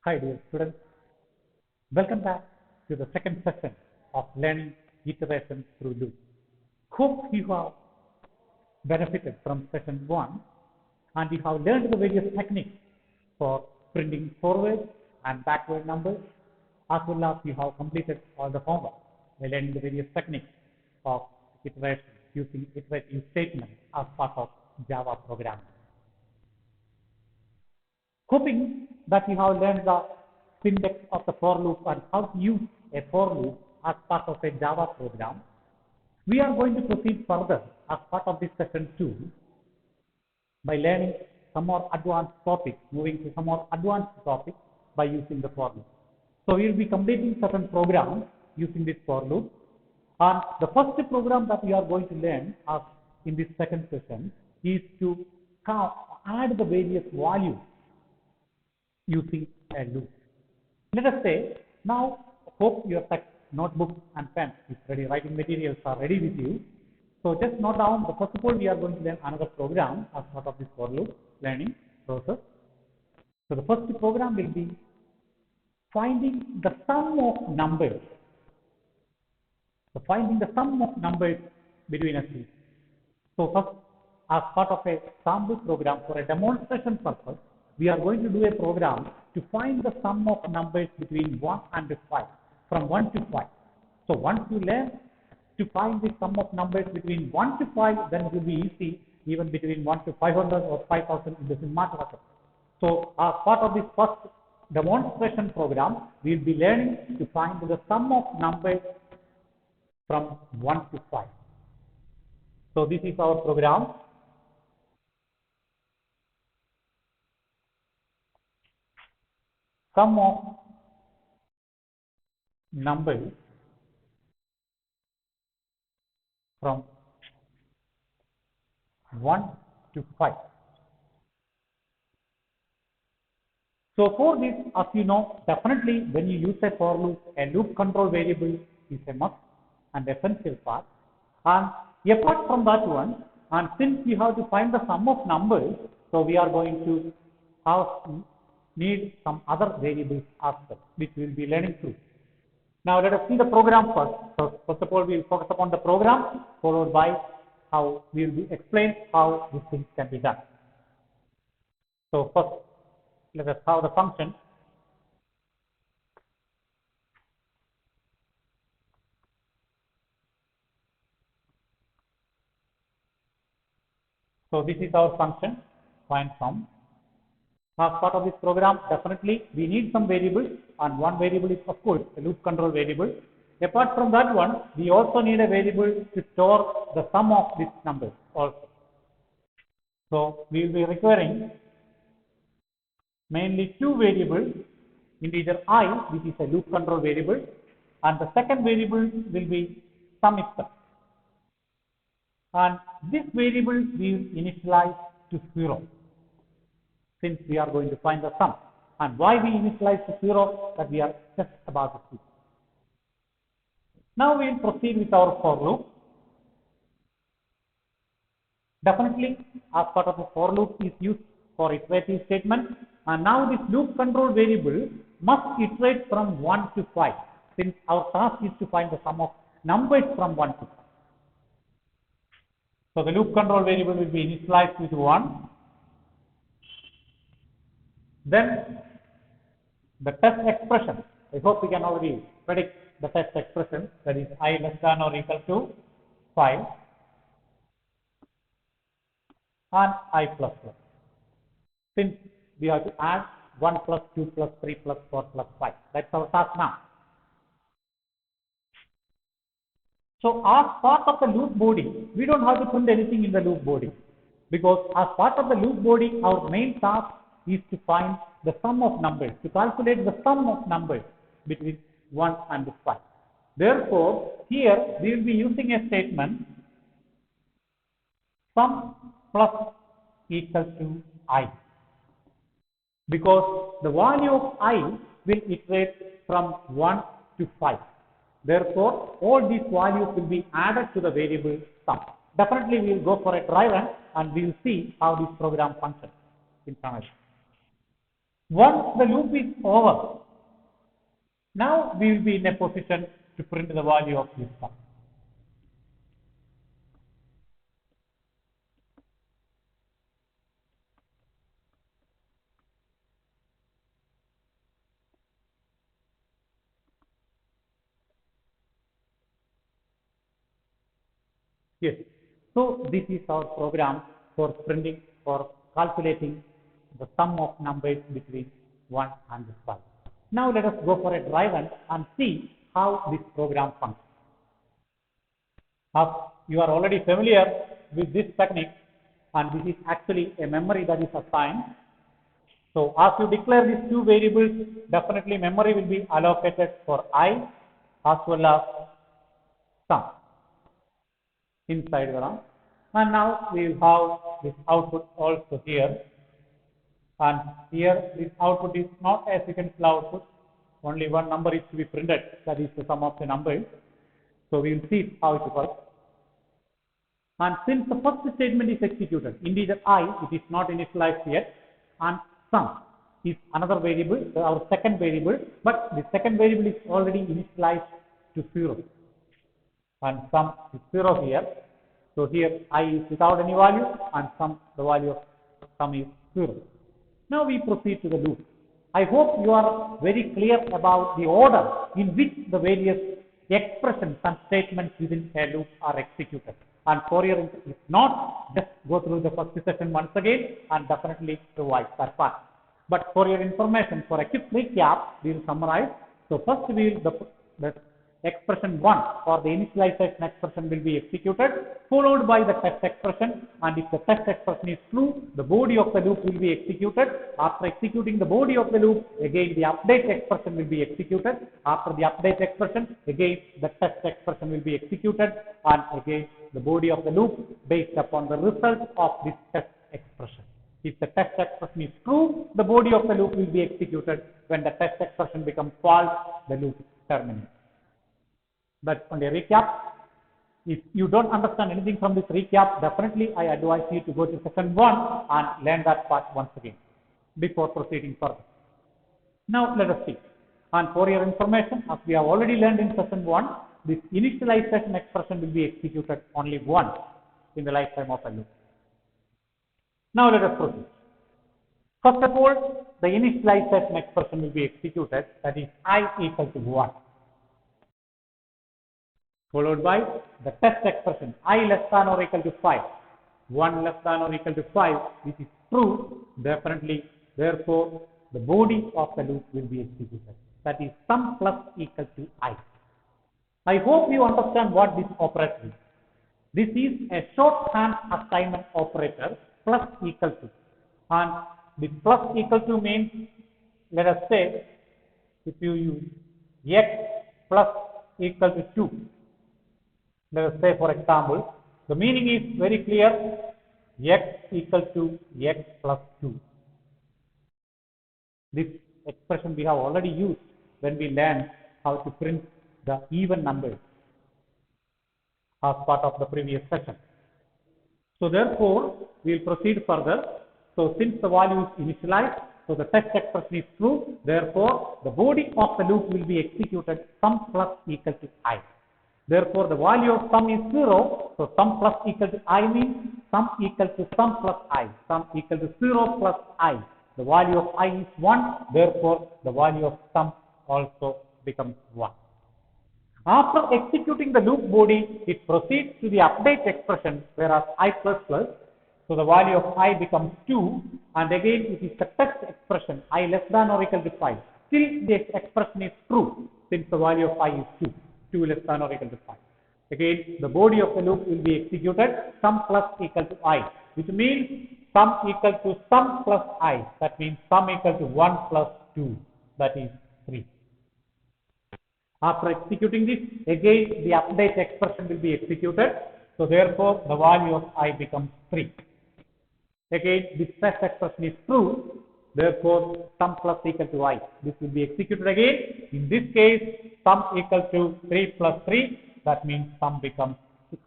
Hi dear students, welcome back to the second session of learning iteration through loop. Hope you have benefited from session 1 and you have learned the various techniques for printing forward and backward numbers, as well as you have completed all the homework by learning the various techniques of iteration using iterative statements as part of Java programming. Hoping that you have learned the syntax of the for loop and how to use a for loop as part of a Java program, we are going to proceed further as part of this session 2 by learning some more advanced topics, moving to some more advanced topics by using the for loop. So we will be completing certain programs using this for loop. And the first program that we are going to learn as in this second session is to add the various values using a loop. Let us say, now hope your notebook and pen is ready, writing materials are ready with you. So just note down, first of all, we are going to learn another program as part of this for loop learning process. So the first program will be finding the sum of numbers. So finding the sum of numbers between a two. So first, as part of a sample program for a demonstration purpose, we are going to do a program to find the sum of numbers between 1 and 5, from 1 to 5. So once you learn to find the sum of numbers between 1 to 5, then it will be easy even between 1 to 500 or 5000, it doesn't matter. So as part of this first demonstration program, we will be learning to find the sum of numbers from 1 to 5. So this is our program. Sum of numbers from 1 to 5. So for this, as you know, definitely when you use a for loop, a loop control variable is a must and essential part. And apart from that one, and since we have to find the sum of numbers, so we are going to need some other variables as well, which we will be learning through. Now let us see the program first. So first of all, we will focus upon the program, followed by how we will explain how these things can be done. So first, let us have the function. So this is our function, find sum. As part of this program, definitely we need some variables, and one variable is of course a loop control variable. Apart from that one, we also need a variable to store the sum of these numbers also. So we will be requiring mainly two variables, integer I, which is a loop control variable, and the second variable will be sum itself. And this variable we will initialize to 0, since we are going to find the sum. And why we initialize to 0, that we are just about to see. Now we will proceed with our for loop. Definitely, as part of the for loop is used for iterative statement, and now this loop control variable must iterate from 1 to 5, since our task is to find the sum of numbers from 1 to 5. So the loop control variable will be initialized with 1. Then the test expression, I hope we can already predict the test expression, that is I less than or equal to 5 and I plus plus. Since we have to add 1 plus 2 plus 3 plus 4 plus 5. That's our task now. So as part of the loop body, we don't have to print anything in the loop body, because as part of the loop body, our main task is to find the sum of numbers, to calculate the sum of numbers between 1 and 5. Therefore, here we will be using a statement sum plus equal to I, because the value of I will iterate from 1 to 5. Therefore, all these values will be added to the variable sum. Definitely, we will go for a dry run and we will see how this program functions in front of us. Once the loop is over, now we will be in a position to print the value of this sum. Yes. So this is our program for printing, for calculating the sum of numbers between 1 and 5. Now let us go for a dry run and see how this program functions. As you are already familiar with this technique, and this is actually a memory that is assigned. So as you declare these two variables, definitely memory will be allocated for I as well as sum inside the RAM. And now we will have this output also here. And here this output is not a sequential output. Only one number is to be printed, that is the sum of the numbers. So we will see how it works. And since the first statement is executed, integer I, it is not initialized yet, and sum is another variable, our second variable, but the second variable is already initialized to 0. And sum is 0 here. So here I is without any value, and sum, the value of sum is 0. Now we proceed to the loop. I hope you are very clear about the order in which the various expressions and statements within a loop are executed. And for your, if not, just go through the first session once again and definitely revise that part. But for your information, for a quick recap, we will summarize. So first we will, the expression 1 or the initialization expression will be executed, followed by the test expression, and if the test expression is true, the body of the loop will be executed. After executing the body of the loop, again the update expression will be executed. After the update expression, again the test expression will be executed, and again the body of the loop based upon the result of this test expression. If the test expression is true, the body of the loop will be executed. When the test expression becomes false, the loop terminates. That's only a recap. If you don't understand anything from this recap, definitely I advise you to go to session 1 and learn that part once again before proceeding further. Now let us see. And for your information, as we have already learned in session 1, this initialization expression will be executed only once in the lifetime of a loop. Now let us proceed. First of all, the initialization expression will be executed, that is I equal to 1. Followed by the test expression I less than or equal to 5. 1 less than or equal to 5, which is true, definitely, therefore, the body of the loop will be executed. That is sum plus equal to I. I hope you understand what this operator is. This is a shorthand assignment operator, plus equal to. And the plus equal to means, let us say, if you use x plus equal to 2. Let us say, for example, the meaning is very clear, x equal to x plus 2. This expression we have already used when we learned how to print the even numbers as part of the previous session. So therefore, we will proceed further. So since the value is initialized, so the test expression is true, therefore, the body of the loop will be executed sum plus equal to I. Therefore, the value of sum is 0. So sum plus equal to I means sum equal to sum plus I. Sum equal to 0 plus I. The value of I is 1. Therefore, the value of sum also becomes 1. After executing the loop body, it proceeds to the update expression, whereas I plus plus. So the value of I becomes 2. And again, it is the test expression, I less than or equal to 5. Still, the expression is true, since the value of I is 2. 2 less than or equal to 5. Again, the body of the loop will be executed sum plus equal to I, which means sum equal to sum plus I. That means sum equal to 1 plus 2. That is 3. After executing this, again the update expression will be executed. So therefore, the value of I becomes 3. Again, this test expression is true. Therefore, sum plus equal to I. This will be executed again. In this case, sum equal to 3 plus 3. That means sum becomes 6.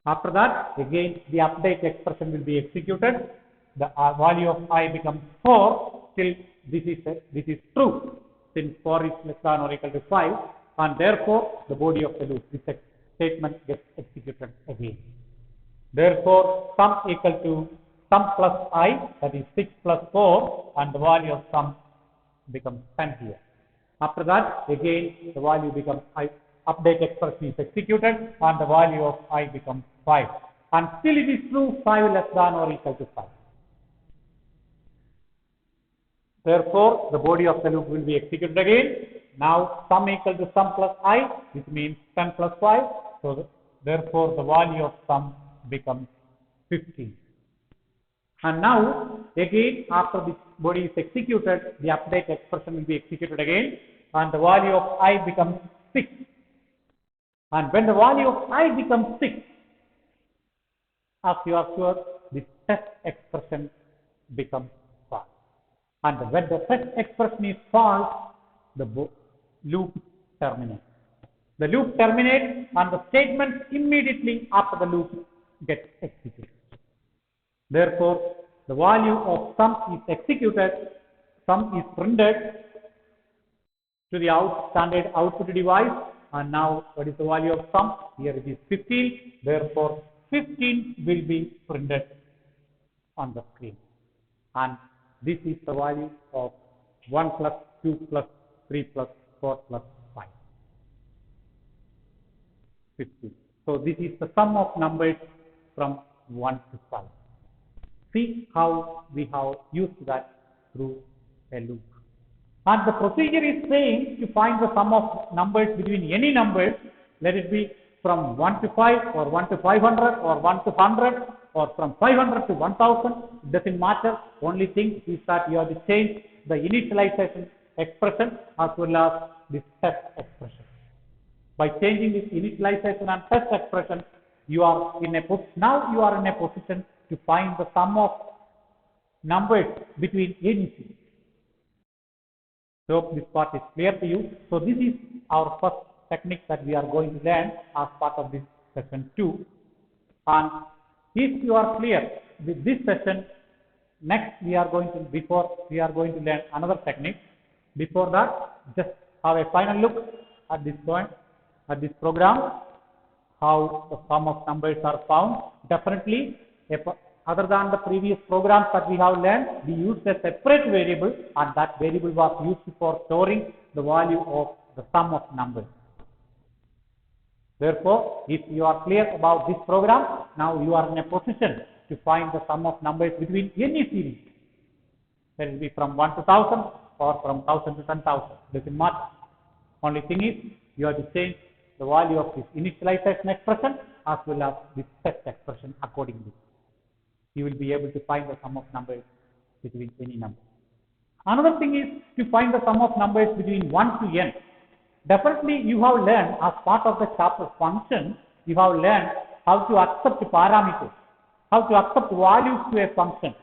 After that, again the update expression will be executed. The value of I becomes 4. still this is true since 4 is less than or equal to 5, and therefore the body of the loop, this statement gets executed again. Therefore, sum equal to sum plus I, that is 6 plus 4, and the value of sum becomes 10 here. After that, again the value becomes I, update expression is executed, and the value of I becomes 5. And still it is true 5 less than or equal to 5. Therefore, the body of the loop will be executed again. Now, sum equal to sum plus I, which means 10 plus 5. So, therefore, the value of sum becomes 15. And now, again, after this body is executed, the update expression will be executed again, and the value of I becomes 6. And when the value of I becomes 6, as you are sure, the test expression becomes false. And when the test expression is false, the loop terminates. The loop terminates, and the statement immediately after the loop gets executed. Therefore, the value of sum is executed, sum is printed to the standard output device, and now what is the value of sum? Here it is 15, therefore 15 will be printed on the screen. And this is the value of 1 plus 2 plus 3 plus 4 plus 5. 15. So this is the sum of numbers from 1 to 5. See how we have used that through a loop. And the procedure is saying to find the sum of numbers between any numbers, let it be from 1 to 5 or 1 to 500 or 1 to 100 or from 500 to 1000. It doesn't matter. Only thing is that you have to change the initialization expression as well as this test expression. By changing this initialization and test expression, you are in a position to find the sum of numbers between any series. So this part is clear to you. So this is our first technique that we are going to learn as part of this session 2. And if you are clear with this session, next before we are going to learn another technique. Before that, just have a final look at this point, at this program, how the sum of numbers are found. Definitely, other than the previous programs that we have learned, we used a separate variable, and that variable was used for storing the value of the sum of numbers. Therefore, if you are clear about this program, now you are in a position to find the sum of numbers between any series. That will be from 1 to 1000 or from 1000 to 10,000. Doesn't matter. Only thing is, you have to change the value of this initialization expression as well as this test expression accordingly. You will be able to find the sum of numbers between any number. Another thing is to find the sum of numbers between 1 to n. Definitely you have learned as part of the chapter function, you have learned how to accept parameters, how to accept values to a function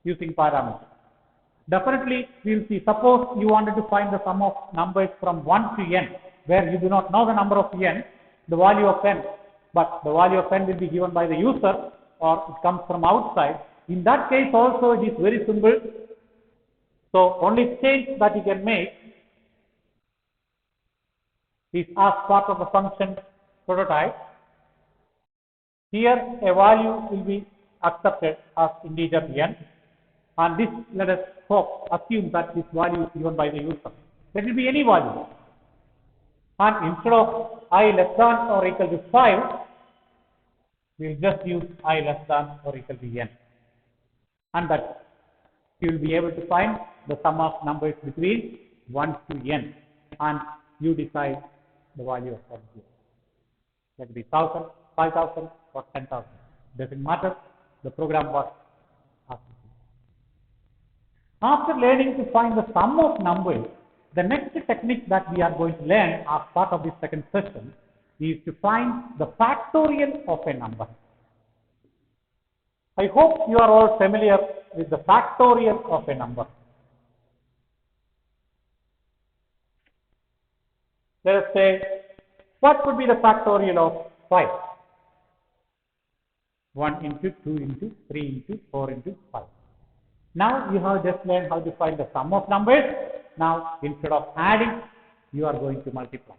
using parameters. Definitely we will see, suppose you wanted to find the sum of numbers from 1 to n, where you do not know the number of n, the value of n, but the value of n will be given by the user or it comes from outside. In that case also it is very simple. So only change that you can make is as part of the function prototype. Here a value will be accepted as integer n, and this, let us assume that this value is given by the user. Let it be any value, and instead of I less than or equal to 5, we will just use I less than or equal to n, and that you will be able to find the sum of numbers between 1 to n, and you decide the value of n here. Let it be 1000, 5000 or 10,000. Doesn't matter. The program works. After learning to find the sum of numbers, the next technique that we are going to learn as part of this second session is to find the factorial of a number. I hope you are all familiar with the factorial of a number. Let us say, what could be the factorial of 5? 1 into 2 into 3 into 4 into 5. Now you have just learned how to find the sum of numbers. Now instead of adding, you are going to multiply.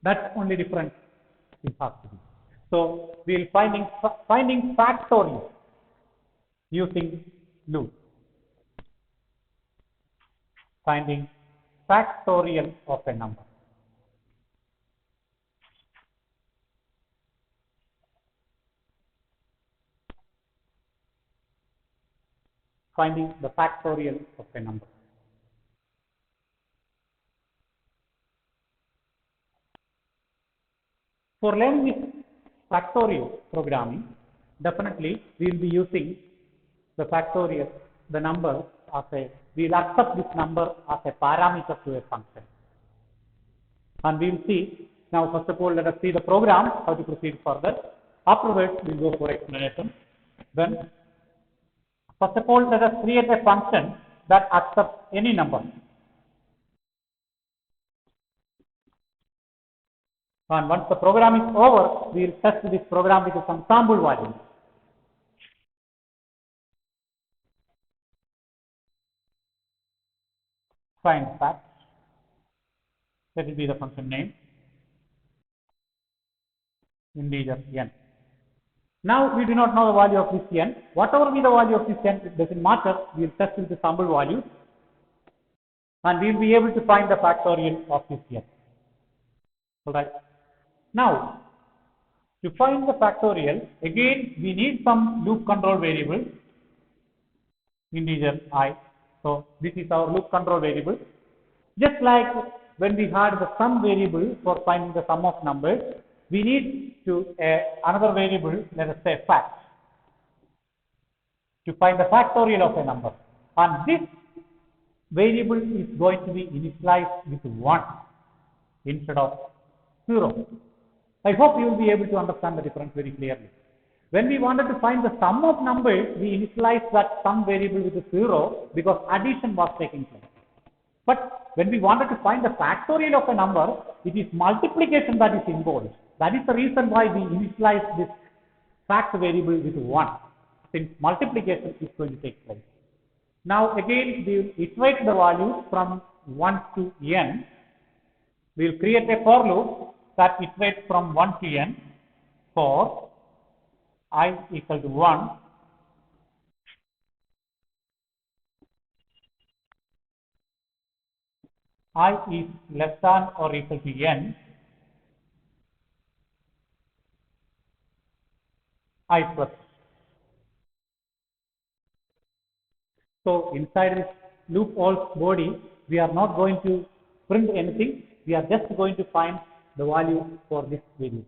That's only difference it has to be. So we will finding factorial using loop. Finding factorial of a number. Finding the factorial of a number. For learning this factorial programming, definitely we will be using the factorial, the number as a, we will accept this number as a parameter to a function. And we will see, now first of all let us see the program, how to proceed further. Afterwards we will go for explanation. Then first of all let us create a function that accepts any number. And once the program is over, we will test this program with some sample values. Find fact. That will be the function name. Integer n. Now we do not know the value of this n. Whatever be the value of this n, it doesn't matter. We will test with the sample value, and we will be able to find the factorial of this n. All right. Now, to find the factorial, again we need some loop control variable, integer I. So this is our loop control variable. Just like when we had the sum variable for finding the sum of numbers, we need to another variable, let us say fact, to find the factorial of a number. And this variable is going to be initialized with 1 instead of 0. I hope you will be able to understand the difference very clearly. When we wanted to find the sum of numbers, we initialized that sum variable with 0 because addition was taking place. But when we wanted to find the factorial of a number, it is multiplication that is involved. That is the reason why we initialize this fact variable with 1, since multiplication is going to take place. Now again, we will iterate the values from 1 to n. We will create a for loop that iterates from 1 to n for I equal to 1 I is less than or equal to n I plus. So inside this loop all body, we are not going to print anything. We are just going to find the value for this variable.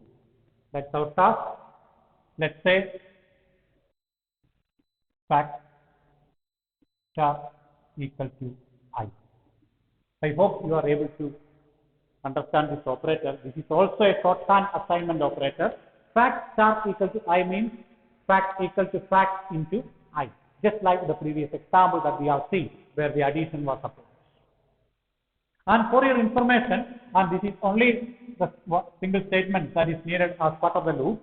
That's our task. Let's say fact star equal to I. I hope you are able to understand this operator. This is also a shorthand assignment operator. Fact star equal to I means fact equal to fact into I. Just like the previous example that we have seen, where the addition was applied. And for your information, and this is only the single statement that is needed as part of the loop.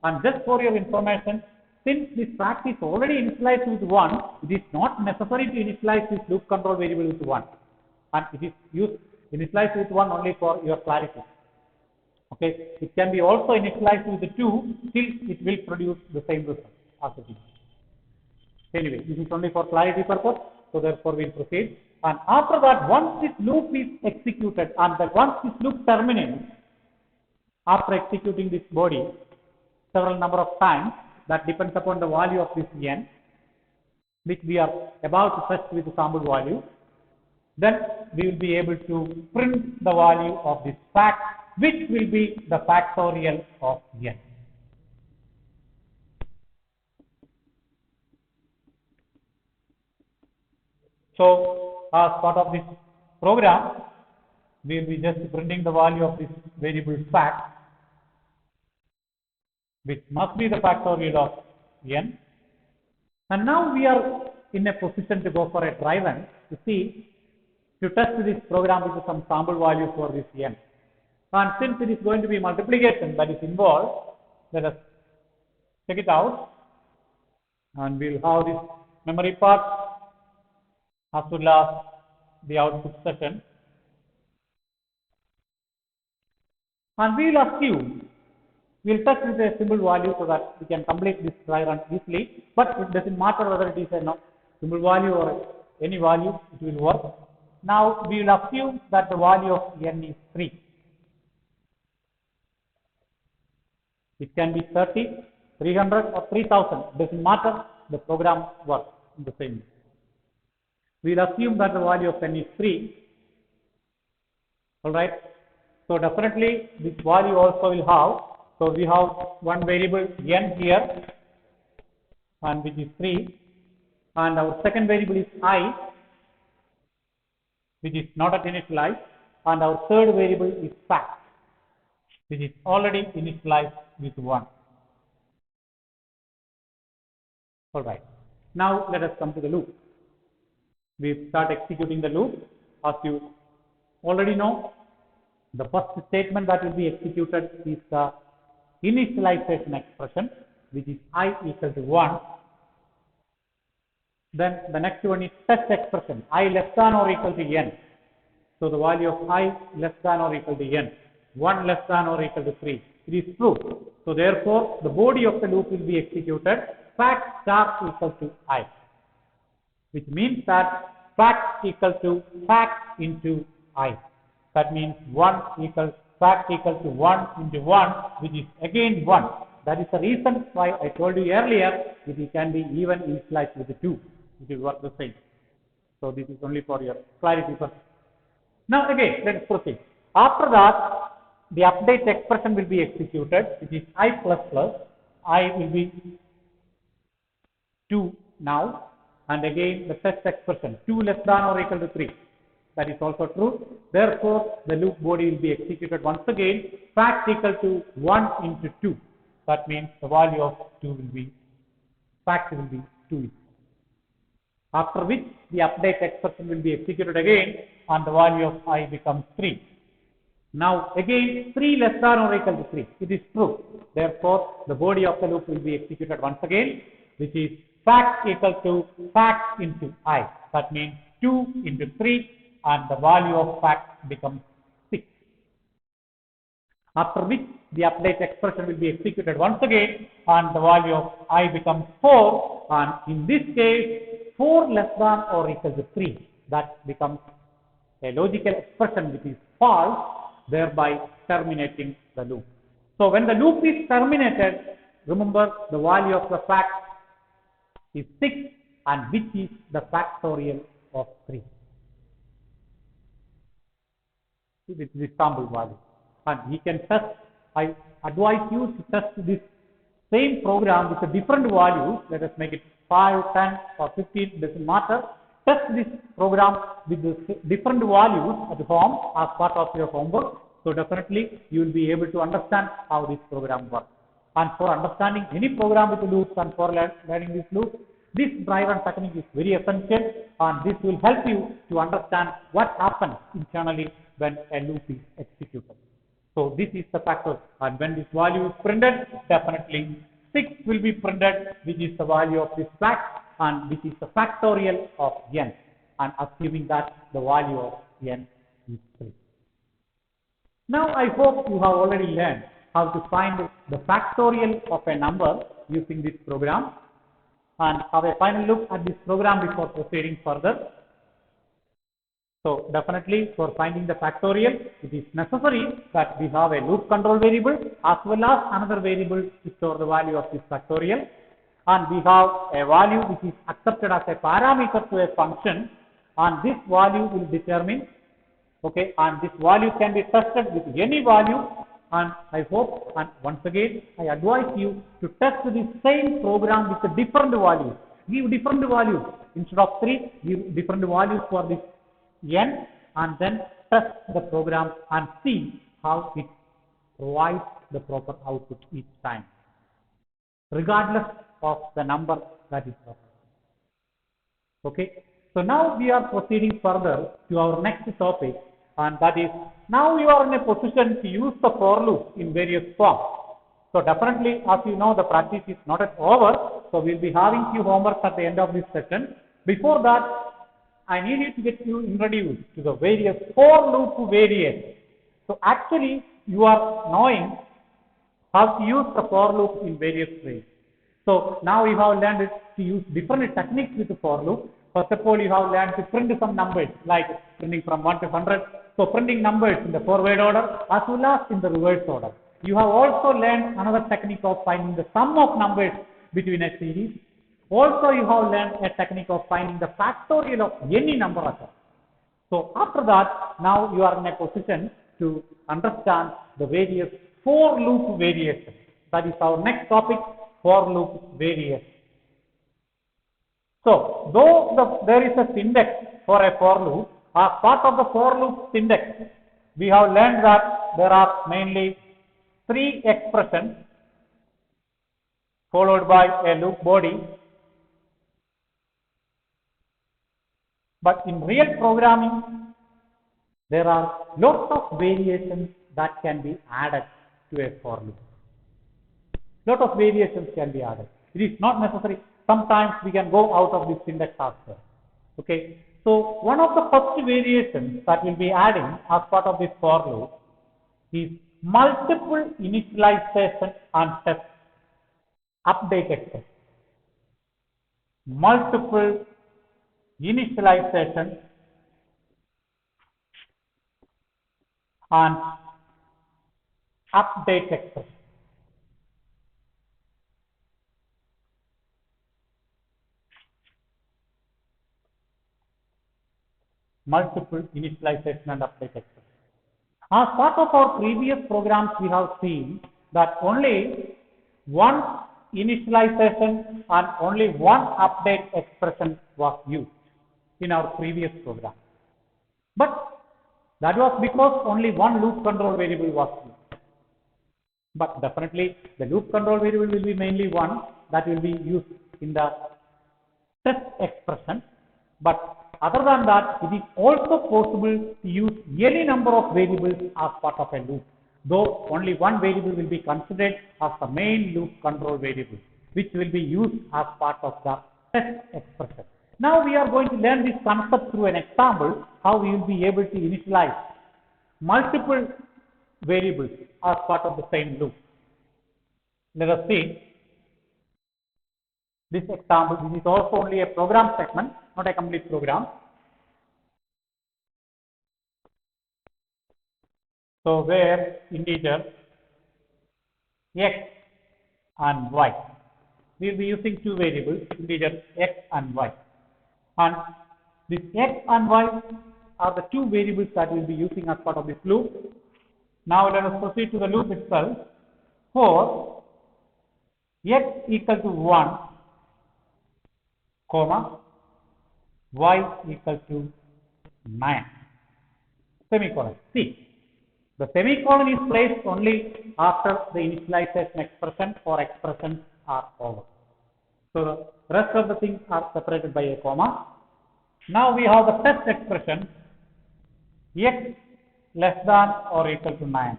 And just for your information, since this fact is already initialized with 1, it is not necessary to initialize this loop control variable with 1. And it is initialized with 1 only for your clarity. Okay, it can be also initialized with the 2, still it will produce the same result as it is. Anyway, this is only for clarity purpose, so therefore we will proceed. And after that, once this loop is executed, and once this loop terminates, after executing this body several number of times, that depends upon the value of this n, which we are about to test with the sample value, then we will be able to print the value of this fact, which will be the factorial of n. So as part of this program, we will be just printing the value of this variable fact, which must be the factorial of n. And now we are in a position to go for a try run to see, to test this program with some sample value for this n. And since it is going to be multiplication that is involved, let us check it out. And we will have this memory part as well as the output session. And we will assume, we will test with a simple value so that we can complete this dry run easily, but it doesn't matter whether it is a simple value or any value, it will work. Now we will assume that the value of n is 3. It can be 30, 300 or 3000, doesn't matter, the program works in the same way. We will assume that the value of n is 3. Alright, so definitely this value also will have, so we have one variable n here, and which is 3, and our second variable is I, which is not at initialized, and our third variable is fact, which is already initialized with 1. Alright, now let us come to the loop. We start executing the loop. As you already know, the first statement that will be executed is the initialization expression, which is I equal to 1. Then the next one is test expression, I less than or equal to n. So the value of I less than or equal to n, 1 less than or equal to 3. It is true. So therefore, the body of the loop will be executed fact star equal to I, which means that fact equal to fact into I. That means 1 equals fact equal to 1 into 1, which is again 1. That is the reason why I told you earlier it can be even initialized with the 2. It will work the same. So this is only for your clarity purpose. Now again, let us proceed. After that, the update expression will be executed, which is I plus plus. I will be 2 now, and again the test expression 2 less than or equal to 3. That is also true. Therefore, the loop body will be executed once again, fact equal to 1 into 2. That means the value of 2 will be, fact will be 2. After which the update expression will be executed again, and the value of I becomes 3. Now again 3 less than or equal to 3. It is true. Therefore, the body of the loop will be executed once again, which is fact equal to fact into I. That means 2 into 3, and the value of fact becomes 6. After which the update expression will be executed once again, and the value of I becomes 4, and in this case 4 less than or equal to 3. That becomes a logical expression which is false, thereby terminating the loop. So when the loop is terminated, remember the value of the fact is 6, and which is the factorial of 3. This is the sample value, and we can test. I advise you to test this same program with a different values. Let us make it 5, 10 or 15, doesn't matter. Test this program with the different values at home as part of your homework. So definitely you will be able to understand how this program works. And for understanding any program with loops and for learning this loop, this dry run technique is very essential, and this will help you to understand what happens internally when a loop is executed. So this is the factor, and when this value is printed, definitely 6 will be printed, which is the value of this fact, and which is the factorial of n, and assuming that the value of n is 3. Now I hope you have already learned how to find the factorial of a number using this program, and have a final look at this program before proceeding further. So definitely for finding the factorial, it is necessary that we have a loop control variable as well as another variable to store the value of this factorial, and we have a value which is accepted as a parameter to a function, and this value will determine, okay, and this value can be tested with any value. And I hope, and once again I advise you to test the same program with a different values. Give different values instead of 3, give different values for this n, and then test the program and see how it provides the proper output each time, regardless of the number that is provided. Okay, so now we are proceeding further to our next topic, and that is, now you are in a position to use the for loop in various forms. So definitely, as you know, the practice is not yet over, so we will be having few homeworks at the end of this session. Before that, I need you to get you introduced to the various for loop variants. So actually, you are knowing how to use the for loop in various ways. So now you have learned to use different techniques with the for loop. First of all, you have learned to print some numbers, like printing from 1 to 100. So printing numbers in the forward order as well as in the reverse order. You have also learned another technique of finding the sum of numbers between a series. Also, you have learned a technique of finding the factorial of any number at all. So after that, now you are in a position to understand the various for loop variations. That is our next topic, for loop variations. So, though there is a syntax for a for loop, as part of the for loop syntax, we have learned that there are mainly 3 expressions followed by a loop body. But in real programming, there are lots of variations that can be added to a for loop. Lot of variations can be added. It is not necessary. Sometimes we can go out of this syntax also. Okay. So one of the first variations that we'll be adding as part of this for loop is multiple initialization and test update expression. Multiple initialization and update expression. Multiple initialization and update expression. As part of our previous programs, we have seen that only one initialization and only one update expression was used in our previous program. But that was because only one loop control variable was used. But definitely the loop control variable will be mainly one that will be used in the test expression. But other than that, it is also possible to use any number of variables as part of a loop, though only one variable will be considered as the main loop control variable, which will be used as part of the test expression. Now we are going to learn this concept through an example, how we will be able to initialize multiple variables as part of the same loop. Let us see this example. This is also only a program segment, not a complete program. So where integer x and y, we will be using two variables, integer x and y. And this x and y are the two variables that we will be using as part of this loop. Now let us proceed to the loop itself. For x equal to 1, comma, y equal to 9, semicolon. See, the semicolon is placed only after the initialization expression or expressions are over. So the rest of the things are separated by a comma. Now we have the test expression, x less than or equal to 9.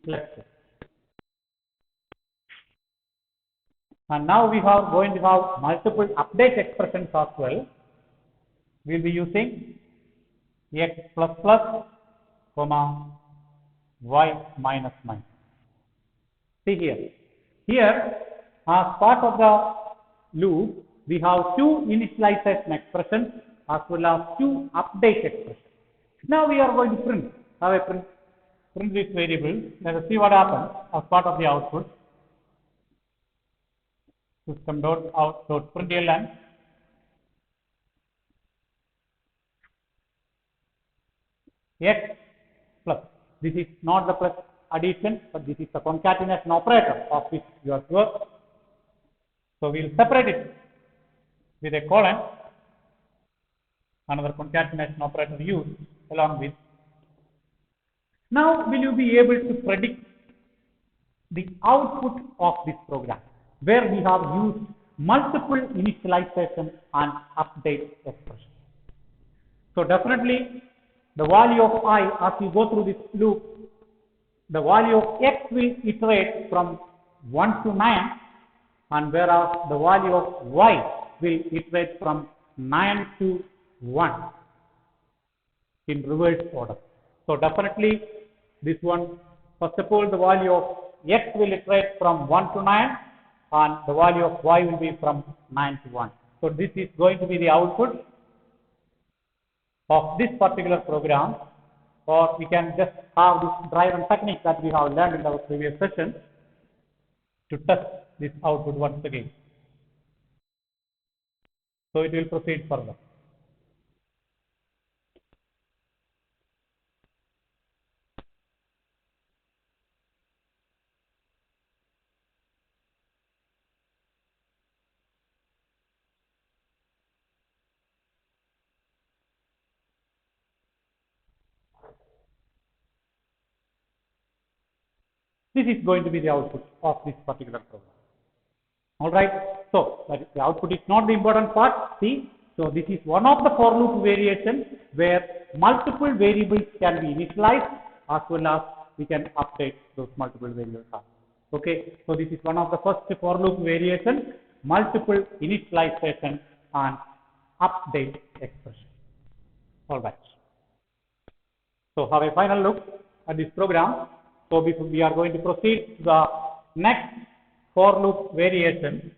Let's see. And now we are going to have multiple update expressions as well. We will be using x plus plus, comma, y minus 9. See here. Here, as part of the loop, we have two initialization expressions as well as two update expressions. Now we are going to print this variable. Let us see what happens as part of the output. System.out.println x plus. This is not the plus addition, but this is the concatenation operator of which you are sure. So we will separate it with a colon, another concatenation operator used along with. Now will you be able to predict the output of this program, where we have used multiple initialization and update expressions. So definitely the value of I, as you go through this loop, the value of x will iterate from 1 to 9, and whereas the value of y will iterate from 9 to 1 in reverse order. So definitely this one, first of all, the value of x will iterate from 1 to 9 and the value of y will be from 9 to 1. So this is going to be the output of this particular program, or we can just have this driven technique that we have learned in our previous session to test this output once again. So it will proceed further. This is going to be the output of this particular program. All right. So the output is not the important part. See, so this is one of the for loop variations where multiple variables can be initialized as well as we can update those multiple variables. Okay. So this is one of the first for loop variation, multiple initialization and update expression. All right. So have a final look at this program. So we are going to proceed to the next for loop variation,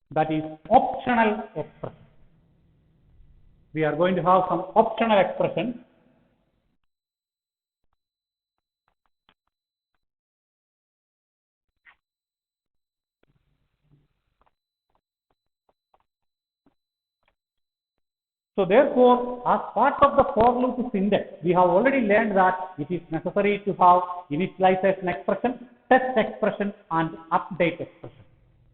that is optional expression. We are going to have some optional expression. So therefore, as part of the for loop syntax, we have already learned that it is necessary to have initialization expression, test expression and update expression.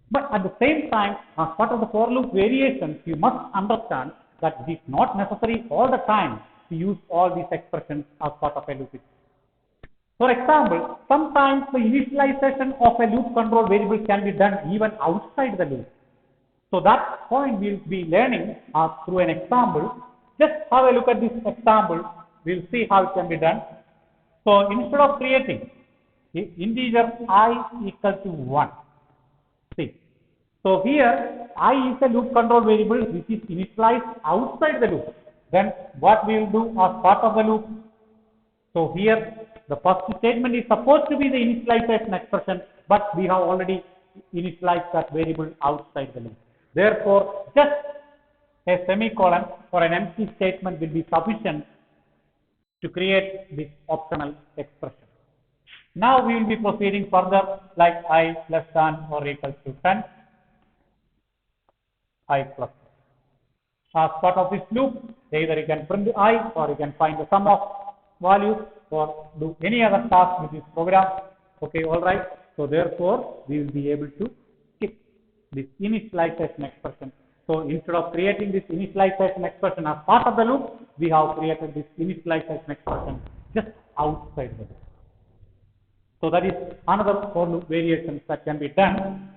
But at the same time, as part of the for loop variations, you must understand that it is not necessary all the time to use all these expressions as part of a loop. For example, sometimes the initialization of a loop control variable can be done even outside the loop. So that point we'll be learning through an example. Just have a look at this example. We'll see how it can be done. So instead of creating integer I equal to 1, see. So here I is a loop control variable which is initialized outside the loop. Then what we will do as part of the loop? So here the first statement is supposed to be the initialization expression, but we have already initialized that variable outside the loop. Therefore, just a semicolon or an empty statement will be sufficient to create this optional expression. Now we will be proceeding further, like I less than or equal to 10, I plus. As part of this loop, either you can print I or you can find the sum of values or do any other task with this program. Okay, all right. So therefore, we will be able to skip this initialization expression. So instead of creating this initialization expression as part of the loop, we have created this initialization expression just outside the loop. So that is another for loop variations that can be done.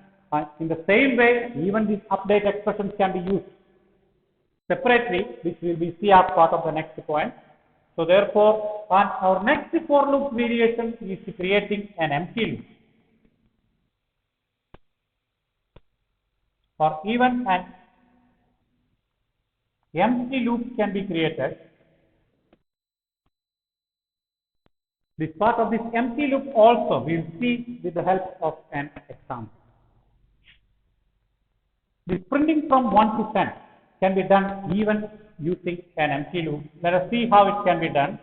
In the same way, even these update expressions can be used separately, which will be see as part of the next point. So therefore, our next for loop variation is creating an empty loop, or even an empty loop can be created. This part of this empty loop also we will see with the help of an example. This printing from 1 to 10 can be done even using an empty loop. Let us see how it can be done.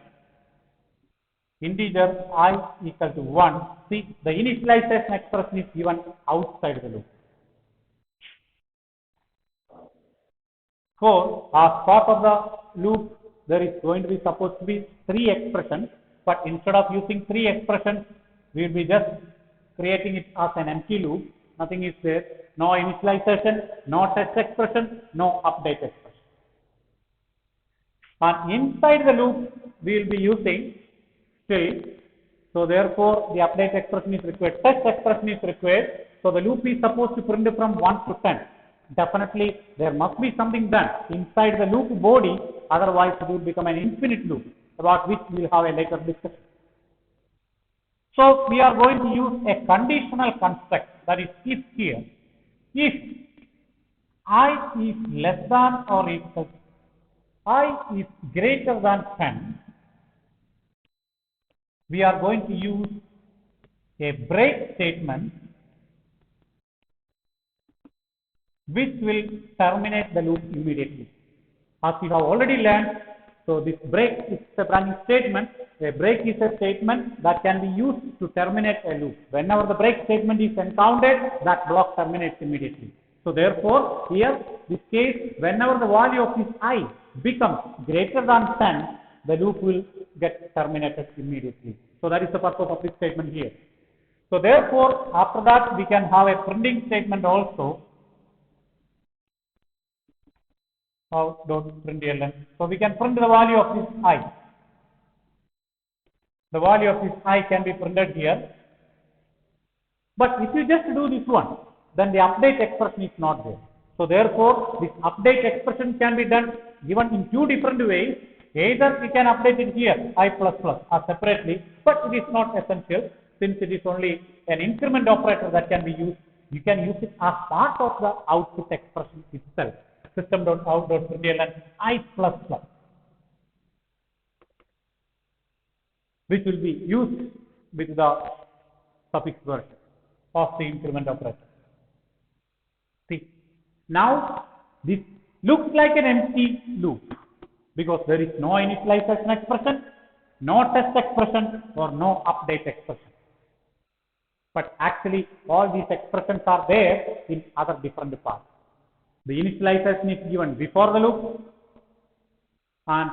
Integer I equal to 1. See, the initialization expression is given outside the loop. So, as part of the loop, there is going to be supposed to be 3 expressions, but instead of using 3 expressions, we will be just creating it as an empty loop. Nothing is there. No initialization, no test expression, no update expression. And inside the loop, we will be using still. So therefore, the update expression is required, test expression is required. So the loop is supposed to print from 1 to 10. Definitely, there must be something done inside the loop body. Otherwise, it will become an infinite loop, about which we will have a later discussion. So we are going to use a conditional construct, that is if here. If I is less than or equal, I is greater than 10, we are going to use a break statement which will terminate the loop immediately. As we have already learned, so this break is a branching statement. A break is a statement that can be used to terminate a loop. Whenever the break statement is encountered, that block terminates immediately. So therefore, here, this case, whenever the value of this I becomes greater than 10, the loop will get terminated immediately. So that is the purpose of this statement here. So therefore, after that, we can have a printing statement also. Out.println. So we can print the value of this I. The value of this I can be printed here. But if you just do this one, then the update expression is not there. So therefore, this update expression can be done given in two different ways. Either we can update it here, I++ or separately, but it is not essential since it is only an increment operator that can be used. You can use it as part of the output expression itself. System.out.println I++, which will be used with the suffix version of the increment operator. See, now this looks like an empty loop because there is no initialization expression, no test expression, or no update expression. But actually, all these expressions are there in other different parts. The initialization is given before the loop, and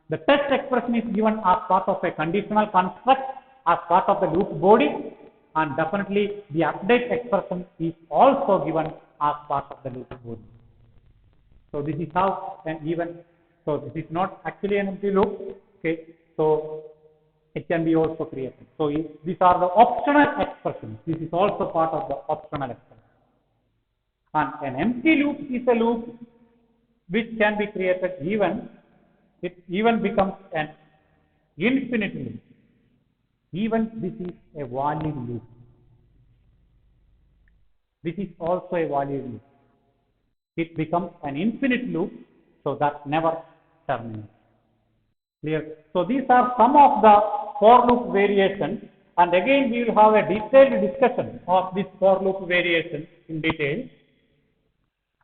the test expression is given as part of a conditional construct, as part of the loop body, and definitely the update expression is also given as part of the loop body. So this is how an even, so this is not actually an empty loop, okay, so it can be also created. So these are the optional expressions. This is also part of the optional expression. And an empty loop is a loop which can be created even, it even becomes an infinite loop. Even this is a valid loop. This is also a valid loop. It becomes an infinite loop, so that never terminates. Clear? So these are some of the for loop variations, and again we will have a detailed discussion of this for loop variation in detail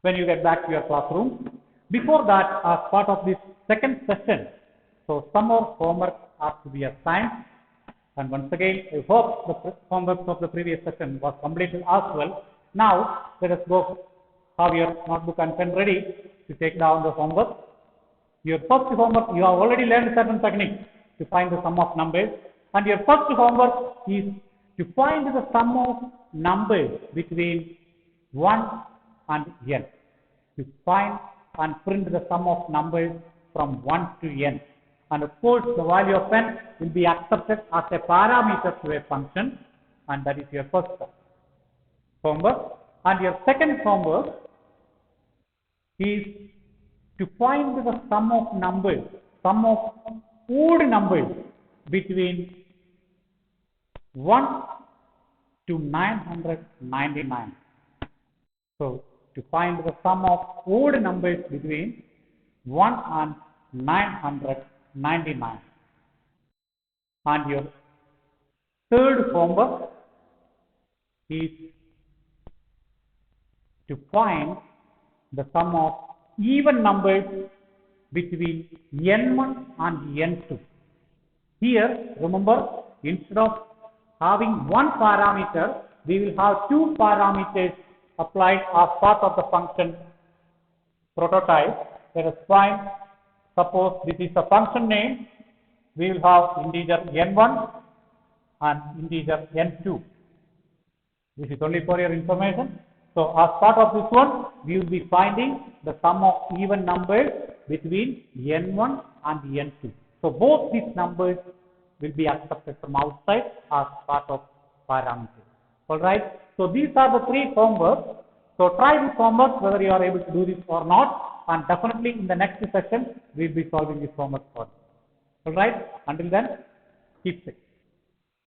when you get back to your classroom. Before that, as part of this second session, so some more homework has to be assigned. And once again, I hope the homework of the previous session was completed as well. Now, let us go have your notebook and pen ready to take down the homework. Your first homework, you have already learned certain techniques to find the sum of numbers. And your first homework is to find the sum of numbers between 1 and n. To find and print the sum of numbers from 1 to n. And of course, the value of n will be accepted as a parameter to a function, and that is your first homework. And your second homework is to find the sum of numbers, sum of odd numbers between 1 to 999. So, to find the sum of odd numbers between 1 and 999. And your third homework is to find the sum of even numbers between n1 and n2. Here, remember, instead of having one parameter, we will have two parameters applied as part of the function prototype. Let us find, suppose this is the function name, we will have integer n1 and integer n2. This is only for your information. So as part of this one, we will be finding the sum of even numbers between n1 and n2. So both these numbers will be accepted from outside as part of parameters. Alright, so these are the three homeworks. So try this homework whether you are able to do this or not, and definitely in the next session we will be solving this homework for you. Alright, until then, keep safe.